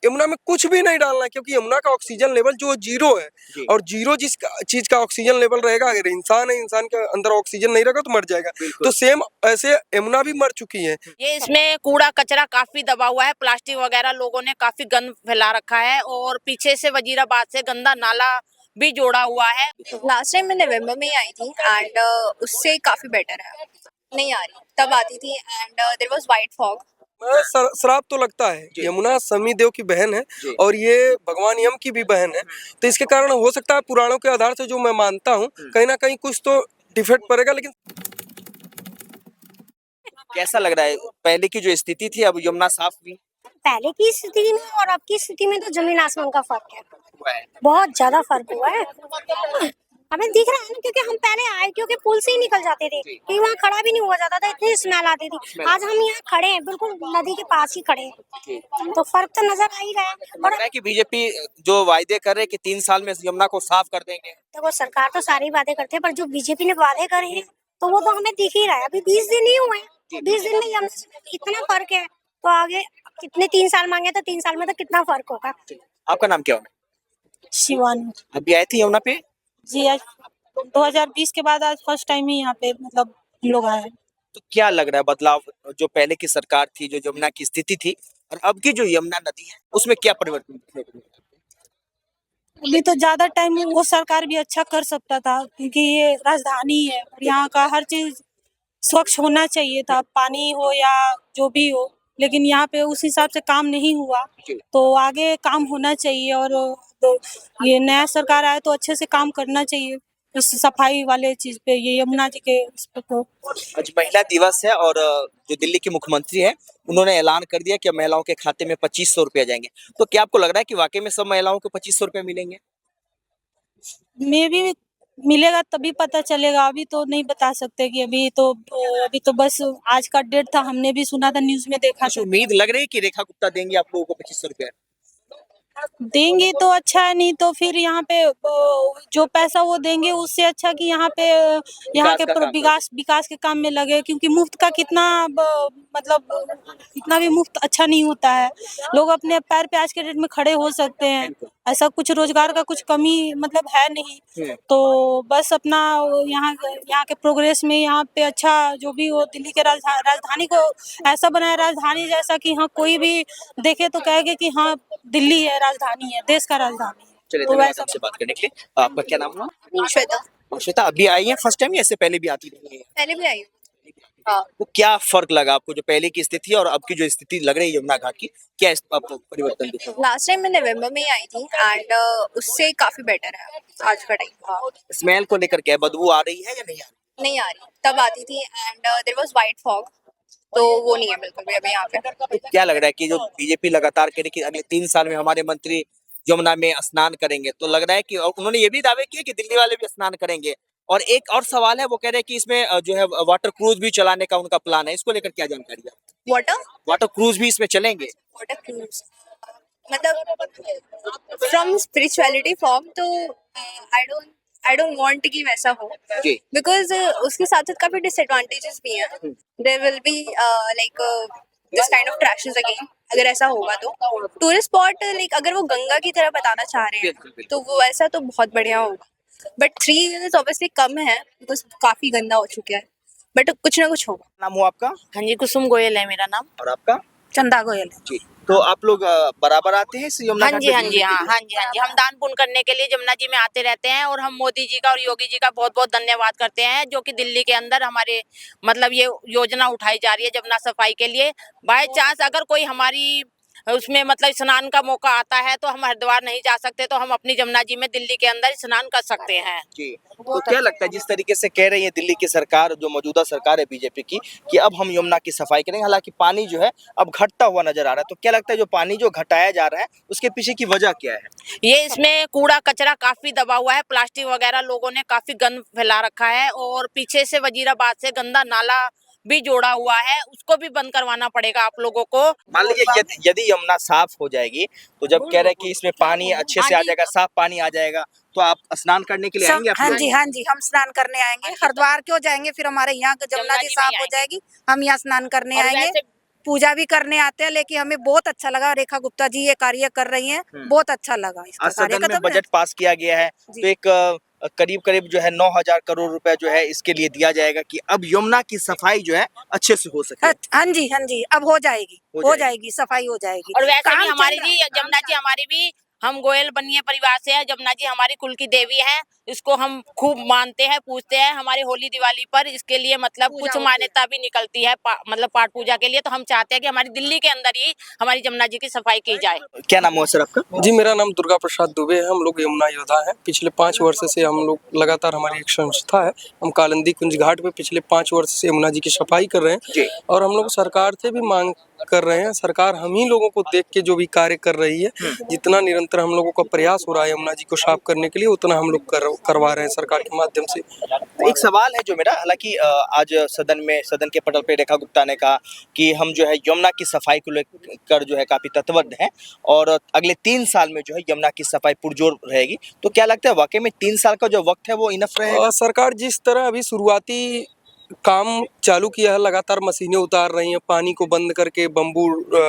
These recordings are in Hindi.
यमुना में कुछ भी नहीं डालना है, क्योंकि यमुना का ऑक्सीजन लेवल जो जीरो है। और जीरो जिस चीज का ऑक्सीजन लेवल रहेगा, अगर इंसान है, इंसान के अंदर ऑक्सीजन नहीं रहेगा तो मर जाएगा। तो सेम ऐसे यमुना भी मर चुकी है। ये इसमें कूड़ा कचरा काफी दबा हुआ है, प्लास्टिक वगैरह लोगों ने काफी गंद फैला रखा है, और पीछे से वजीराबाद से गंदा नाला भी जोड़ा हुआ है। लास्ट टाइम मैं नवंबर में ही आई थी एंड उससे काफी बेटर है। नहीं आ रही, तब आती थी and there was white fog. श्राप तो लगता है, यमुना शमी देव की बहन है और ये भगवान यम की भी बहन है, तो इसके कारण हो सकता है पुराणों के आधार से जो मैं मानता हूँ, कहीं ना कहीं कुछ तो डिफेक्ट पड़ेगा। लेकिन कैसा लग रहा है पहले की जो स्थिति थी, अब यमुना साफ हुई? पहले की स्थिति में और अब की स्थिति में तो जमीन आसमान का फर्क है, बहुत ज्यादा फर्क हुआ है। हमें दिख रहा है ना, क्योंकि हम पहले आए, क्योंकि पुल से ही निकल जाते थे, कहीं वहाँ खड़ा भी नहीं हुआ जाता था, इतनी स्मेल आती थी। आज हम यहाँ खड़े हैं, बिल्कुल नदी के पास ही खड़े हैं, तो फर्क तो नजर आ ही रहा है। लग रहा है कि बीजेपी जो वायदे कर रहे हैं कि 3 साल में यमुना को साफ कर देंगे। देखो, सरकार तो सारी वादे करते हैं, पर जो बीजेपी ने वादे करे हैं तो वो तो हमें दिख ही रहा है। अभी 20 दिन ही हुए हैं, 20 दिन में यमुना से इतना फर्क है, तो आगे कितने 3 साल मांगे तो 3 साल में तो कितना फर्क होगा। आपका नाम क्या है? शिवानी। अभी आई थी यमुना पे? जी, आज 2020 के बाद आज फर्स्ट टाइम ही यहाँ पे मतलब हम लोग आए हैं। तो क्या लग रहा है बदलाव, जो पहले की सरकार थी, जो यमुना की स्थिति थी, और अब की जो यमुना नदी है, उसमें क्या परिवर्तन देखने को मिला? अभी तो ज्यादा टाइम वो सरकार भी अच्छा कर सकता था, क्योंकि ये राजधानी है और यहाँ का हर चीज स्वच्छ होना चाहिए था, पानी हो या जो भी हो, लेकिन यहाँ पे उस हिसाब से काम नहीं हुआ। तो आगे काम होना चाहिए, और तो ये नया सरकार आए तो अच्छे से काम करना चाहिए इस सफाई वाले चीज पे, ये यमुना जी के इस पे। तो आज महिला दिवस है और जो दिल्ली के मुख्यमंत्री है, उन्होंने ऐलान कर दिया कि अब महिलाओं के खाते में 2500 रुपया जाएंगे। तो क्या आपको लग रहा है कि वाकई में सब महिलाओं को 2500 रुपया मिलेंगे? मे भी मिलेगा, तभी पता चलेगा। अभी तो नहीं बता सकते कि अभी तो बस आज का डेट था, हमने भी सुना था, न्यूज में देखा कुछ था। उम्मीद लग रही है कि रेखा गुप्ता देंगी आप लोगों को 2500 रुपया? देंगे तो अच्छा है, नहीं तो फिर यहाँ पे जो पैसा वो देंगे उससे अच्छा कि यहाँ पे यहाँ के विकास के काम में लगे, क्योंकि मुफ्त का कितना मतलब इतना भी मुफ्त अच्छा नहीं होता है। लोग अपने पैर पे आज के डेट में खड़े हो सकते हैं, ऐसा कुछ रोजगार का कुछ कमी मतलब है नहीं। तो बस अपना यहाँ यहाँ के प्रोग्रेस में यहाँ पे अच्छा जो भी हो, दिल्ली के राजधानी को ऐसा बनाए, राजधानी जैसा कि हाँ कोई भी देखे तो कहेगा कि हाँ दिल्ली है, राजधानी है, देश का राजधानी है। चलिए, तो धन्यवाद आपसे बात करने के लिए। आपका क्या नाम हुआ? श्वेता। श्वेता, अभी आई है फर्स्ट टाइम या इससे पहले भी आती रही है? पहले भी आई हूँ। हाँ। तो क्या फर्क लगा आपको, जो पहले की स्थिति और अब की जो स्थिति लग रही है यमुना घाट की, क्या आपको परिवर्तन दिखा? लास्ट टाइम मैं नवंबर में ही आई थी एंड उससे काफी बेटर है आज का टाइम। हाँ। स्मेल को लेकर क्या बदबू आ रही है या नहीं आ रही? नहीं आ रही, तब आती थी and there was white fog, तो वो नहीं है बिल्कुल भी अभी यहाँ पे। तो क्या लग रहा है कि जो बीजेपी लगातार कह रही कि अगले 3 साल में हमारे मंत्री यमुना में स्नान करेंगे, तो लग रहा है कि, और उन्होंने ये भी दावे किए कि दिल्ली वाले भी स्नान करेंगे, और एक और सवाल है, वो कह रहे हैं कि इसमें जो है वाटर क्रूज भी चलाने का उनका प्लान है, इसको लेकर क्या जानकारी है? वाटर क्रूज भी इसमें चलेंगे? वाटर क्रूज मतलब फ्रॉम स्पिरिचुअलिटी फॉर्म, तो आई डोंट वांट कि वैसा हो, बिकॉज उसके साथ साथ काफी डिसएडवांटेजेस भी हैं। There will be like this kind of trashes again, अगर ऐसा होगा तो। टूरिस्ट स्पॉट लाइक अगर वो गंगा की तरह बताना चाह रहे हैं तो वो ऐसा तो बहुत बढ़िया होगा, बट 3 इयर्स ऑब्वियसली कम है, बिकॉज काफी गंदा हो चुका है, बट कुछ ना कुछ होगा। नाम हुआ आपका? हाँ जी, कुसुम गोयल है मेरा नाम। और आपका? चंदा गोयल है जी। तो आप लोग बराबर आते हैं इस यमुना हाँ घाट जी, पे हाँ घूमने जी, के हाँ लिए? हाँ जी, हाँ जी, हम दान पुण्य करने के लिए यमुना जी में आते रहते हैं, और हम मोदी जी का और योगी जी का बहुत बहुत धन्यवाद करते हैं, जो कि दिल्ली के अंदर हमारे मतलब ये योजना उठाई जा रही है यमुना सफाई के लिए। बाय चांस अगर कोई हमारी उसमें मतलब स्नान का मौका आता है तो हम हरिद्वार नहीं जा सकते, तो हम अपनी यमुना जी में दिल्ली के अंदर स्नान कर सकते हैं। जी। तो क्या लगता है, जिस तरीके से कह रही है दिल्ली की सरकार, जो मौजूदा सरकार है बीजेपी की, कि अब हम यमुना की सफाई करेंगे, हालांकि पानी जो है अब घटता हुआ नजर आ रहा है, तो क्या लगता है जो पानी जो घटाया जा रहा है उसके पीछे की वजह क्या है? ये इसमें कूड़ा कचरा काफी दबा हुआ है, प्लास्टिक वगैरह लोगों ने काफी गंद फैला रखा है, और पीछे से वजीराबाद से गंदा नाला भी जोड़ा हुआ है, उसको भी बंद करवाना पड़ेगा आप लोगों को। मान लीजिए यदि यमुना साफ हो जाएगी, तो जब कह रहे हैं कि इसमें पानी अच्छे से आ जाएगा, साफ पानी आ जाएगा, तो आप स्नान करने के लिए आएंगे? हाँ जी, हाँ जी, हम स्नान करने आएंगे। हरिद्वार क्यों जाएंगे, फिर हमारे यहाँ जमुना जी साफ हो जाएगी, हम यहाँ स्नान करने आएंगे। पूजा भी करने आते हैं, लेकिन हमें बहुत अच्छा लगा। रेखा गुप्ता जी ये कार्य कर रही हैं, बहुत अच्छा लगा इसका आज कार्य। सदन में तो बजट पास किया गया है, जी। तो एक करीब करीब जो है 9,000 करोड़ रुपए जो है इसके लिए दिया जाएगा कि अब यमुना की सफाई जो है अच्छे से हो सके। हाँ जी, हाँ जी, अब हो जाएगी, हो जाएगी, सफाई हो जाएगी। और वैसे भी काम हमारी चल रहा जी है, काम जमुना जी चल हमारी भी, हम गोयल बनिए परिवार से है। जमुना जी हमारी कुल की देवी है, इसको हम खूब मानते हैं, पूजते हैं। हमारी होली दिवाली पर इसके लिए मतलब पूजा कुछ होती है। मान्यता भी निकलती है, मतलब पाठ पूजा के लिए। तो हम चाहते हैं कि हमारी दिल्ली के अंदर ही हमारी जमुना जी की सफाई की जाए। क्या नाम हुआ सर आपका? जी मेरा नाम दुर्गा प्रसाद दुबे है। हम लोग यमुना योद्धा हैं। पिछले 5 वर्ष से हम लोग लगातार, हमारी एक संस्था है, हम कालिंदी कुंज घाट पे पिछले 5 वर्ष से यमुना जी की सफाई कर रहे जी। हैं। और हम लोग सरकार से भी मांग कर रहे हैं। सरकार हम ही लोगों को देख के जो भी कार्य कर रही है, जितना निरंतर हम लोगों का प्रयास हो रहा है यमुना जी को साफ करने के लिए, उतना हम लोग करवा रहे हैं सरकार के माध्यम से। एक सवाल है जो मेरा, हालांकि आज सदन के पटल पे रेखा गुप्ता ने कहा कि हम जो है यमुना की सफाई को लेकर जो है काफी तत्परता हैं और अगले 3 साल में जो है यमुना की सफाई पुरजोर रहेगी। तो क्या लगता है वाकई में 3 साल का जो वक्त है वो इनफ रहेगा? सरकार जिस तरह अभी शुरुआती काम चालू किया है, लगातार मशीनें उतार रही हैं, पानी को बंद करके बम्बू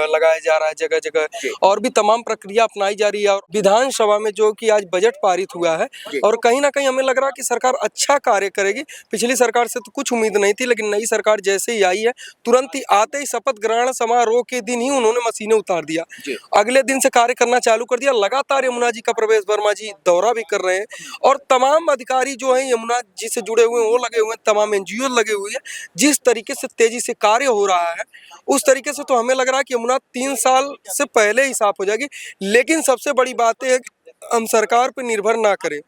लगाया जा रहा है जगह जगह, और भी तमाम प्रक्रिया अपनाई जा रही है। और विधानसभा में जो कि आज बजट पारित हुआ है, और कहीं ना कहीं हमें लग रहा है कि सरकार अच्छा कार्य करेगी। पिछली सरकार से तो कुछ उम्मीद नहीं थी, लेकिन नई सरकार जैसे ही आई है, तुरंत ही आते ही शपथ ग्रहण समारोह के दिन ही उन्होंने मशीनें उतार दिया। अगले दिन से कार्य करना चालू कर दिया। लगातार यमुना जी का प्रवेश वर्मा जी दौरा भी कर रहे हैं, और तमाम अधिकारी जो हैं यमुना जी से जुड़े हुए हैं वो लगे हुए हैं, तमाम एनजीओ लगे हुए हैं। जिस तरीके से तेजी से कार्य हो रहा है, उस तरीके से तो हमें लग रहा है कि यमुना 3 साल से पहले ही साफ हो जाएगी। लेकिन सबसे बड़ी बात है कि हम सरकार पर निर्भर ना करें।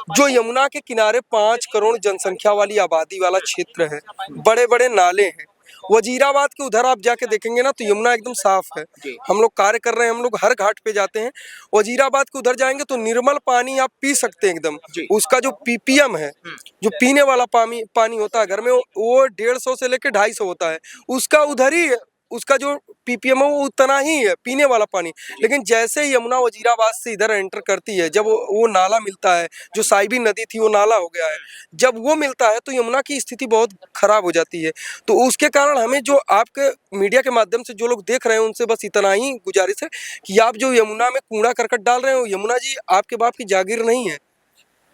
जो यमुना के किनारे 5 करोड़ जनसंख्या वाली आबादी वाला क्षेत्र है, बड़े बड़े नाले हैं, वजीराबाद के उधर आप जाके देखेंगे ना तो यमुना एकदम साफ है। हम लोग कार्य कर रहे हैं, हम लोग हर घाट पे जाते हैं। वजीराबाद के उधर जाएंगे तो निर्मल पानी आप पी सकते हैं एकदम। उसका जो पीपीएम है, जो पीने वाला पानी होता है घर में, वो 150 से लेकर 250 होता है। उसका उधर ही उसका जो पीपीएम है वो उतना ही है पीने वाला पानी। लेकिन जैसे ही यमुना वजीराबाद से इधर एंटर करती है, जब वो नाला मिलता है, जो साइबी नदी थी वो नाला हो गया है, जब वो मिलता है तो यमुना की स्थिति बहुत खराब हो जाती है। तो उसके कारण हमें, जो आपके मीडिया के माध्यम से जो लोग देख रहे हैं, उनसे बस इतना ही गुजारिश है कि आप जो यमुना में कूड़ा करकट डाल रहे हो, यमुना जी आपके बाप की जागीर नहीं है,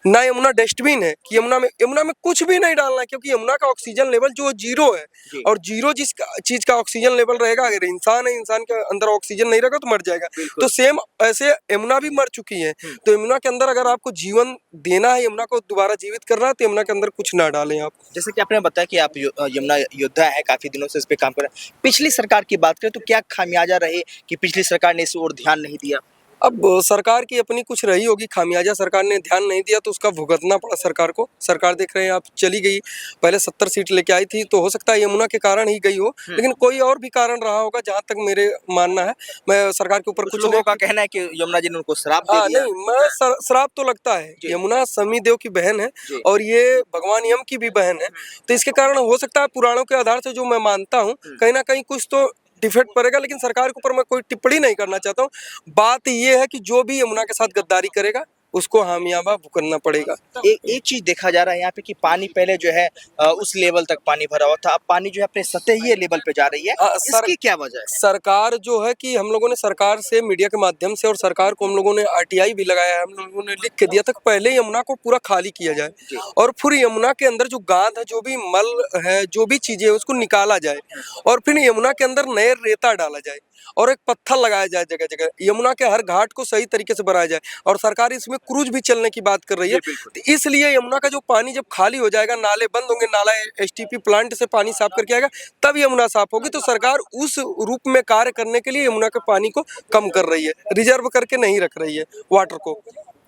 ना यमुना डस्टबिन है कि यमुना में कुछ भी नहीं डालना है। क्योंकि यमुना का ऑक्सीजन लेवल जो जीरो है, और जीरो जिस चीज का ऑक्सीजन लेवल रहेगा, अगर इंसान है, इंसान के अंदर ऑक्सीजन नहीं रहेगा तो मर जाएगा। तो सेम ऐसे यमुना भी मर चुकी है। तो यमुना के अंदर अगर आपको जीवन देना है, यमुना को दोबारा जीवित करना है, तो यमुना के अंदर कुछ ना डालें आप। जैसे कि आपने बताया कि आप यमुना योद्धा है, काफी दिनों से इस पे काम कर रहे हैं। पिछली सरकार की बात करें तो क्या खामियाजा रहे कि पिछली सरकार ने इस ओर ध्यान नहीं दिया? अब सरकार की अपनी कुछ रही होगी खामियाजा, सरकार ने ध्यान नहीं दिया तो उसका भुगतना पड़ा सरकार को। सरकार देख रहे हैं आप, चली गई, पहले 70 सीट लेके आई थी, तो हो सकता है यमुना के कारण ही गई हो, लेकिन कोई और भी कारण रहा होगा, जहां तक मेरे मानना है। मैं सरकार के ऊपर कुछ लोगों का कहना है कि यमुना जी ने उनको श्राप दे दिया। नहीं, मैं श्राप तो लगता है। यमुना शमी देव की बहन है और ये भगवान यम की भी बहन है, तो इसके कारण हो सकता है, पुराणों के आधार से जो मैं मानता हूँ, कहीं ना कहीं कुछ तो डिफेक्ट पड़ेगा। लेकिन सरकार के ऊपर मैं कोई टिप्पणी नहीं करना चाहता हूँ। बात ये है कि जो भी यमुना के साथ गद्दारी करेगा उसको हामियाबा भुगतना पड़ेगा। एक चीज देखा जा रहा है यहाँ पे कि पानी पहले जो है उस लेवल तक पानी भरा हुआ था, अब पानी जो है अपने सतही लेवल पे जा रही है। इसकी क्या वजह है? सरकार जो है कि हम लोगों ने सरकार से, मीडिया के माध्यम से, और सरकार को हम लोगों ने आरटीआई भी लगाया है, हम लोगों ने लिख के दिया था पहले यमुना को पूरा खाली किया जाए, और फिर यमुना के अंदर जो गाद है, जो भी मल है, जो भी चीजें है, उसको निकाला जाए, और फिर यमुना के अंदर नए रेता डाला जाए, और एक पत्थर लगाया जाए जगह जगह, यमुना के हर घाट को सही तरीके से बनाया जाए। और सरकार इसमें क्रूज भी चलने की बात कर रही है। तो इसलिए यमुना का जो पानी जब खाली हो जाएगा, नाले बंद होंगे, नाला एसटीपी प्लांट से पानी साफ करके आएगा, तब यमुना साफ होगी। तो सरकार उस रूप में कार्य करने के लिए यमुना के पानी को कम कर रही है, रिजर्व करके नहीं रख रही है वाटर को।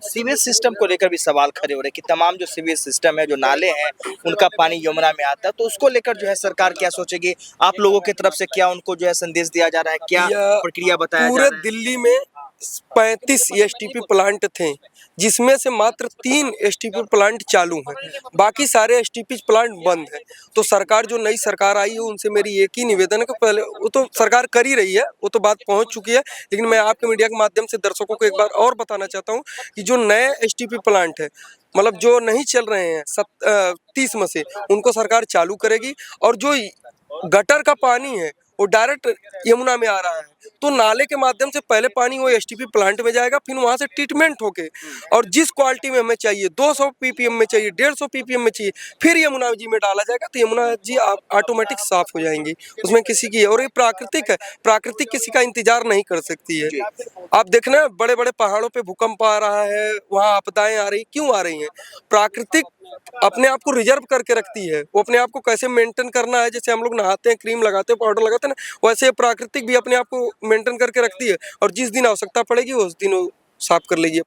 सीवेज सिस्टम को लेकर भी सवाल खड़े हो रहे हैं कि तमाम जो सीवेज सिस्टम है, जो नाले हैं, उनका पानी यमुना में आता है, तो उसको लेकर जो है सरकार क्या सोचेगी? आप लोगों की तरफ से क्या उनको जो है संदेश दिया जा रहा है, क्या प्रक्रिया बताया जा रहा है? पूरे दिल्ली में 35 एसटीपी प्लांट थे, जिसमें से मात्र 3 एसटीपी प्लांट चालू हैं, बाकी सारे एसटीपी प्लांट बंद हैं। तो सरकार, जो नई सरकार आई है, उनसे मेरी एक ही निवेदन है कि पहले, वो तो सरकार कर ही रही है, वो तो बात पहुंच चुकी है, लेकिन मैं आपके मीडिया के माध्यम से दर्शकों को एक बार और बताना चाहता हूं कि जो नए एसटीपी प्लांट है, मतलब जो नहीं चल रहे हैं 30 में से, उनको सरकार चालू करेगी। और जो गटर का पानी है वो डायरेक्ट यमुना में आ रहा है, तो नाले के माध्यम से पहले पानी वो एसटीपी प्लांट में जाएगा, फिर वहां से ट्रीटमेंट होके और जिस क्वालिटी में हमें चाहिए 200 पीपीएम में चाहिए, 150 पीपीएम में चाहिए, फिर यमुना जी में डाला जाएगा, तो यमुना जी ऑटोमेटिक साफ हो जाएंगी। उसमें किसी की, और ये प्राकृतिक है, प्राकृतिक किसी का इंतजार नहीं कर सकती है। आप देखना बड़े बड़े पहाड़ों पे भूकंप आ रहा है, वहाँ आपदाएं आ रही, क्यों आ रही हैं? प्राकृतिक अपने आप को रिजर्व करके रखती है, वो अपने आप को कैसे मेंटेन करना है, जैसे हम लोग नहाते हैं, क्रीम लगाते हैं, पाउडर लगाते हैं ना, वैसे प्राकृतिक भी अपने आप को मेंटेन करके रखती है, और जिस दिन आवश्यकता पड़ेगी उस दिन वो साफ कर लीजिए।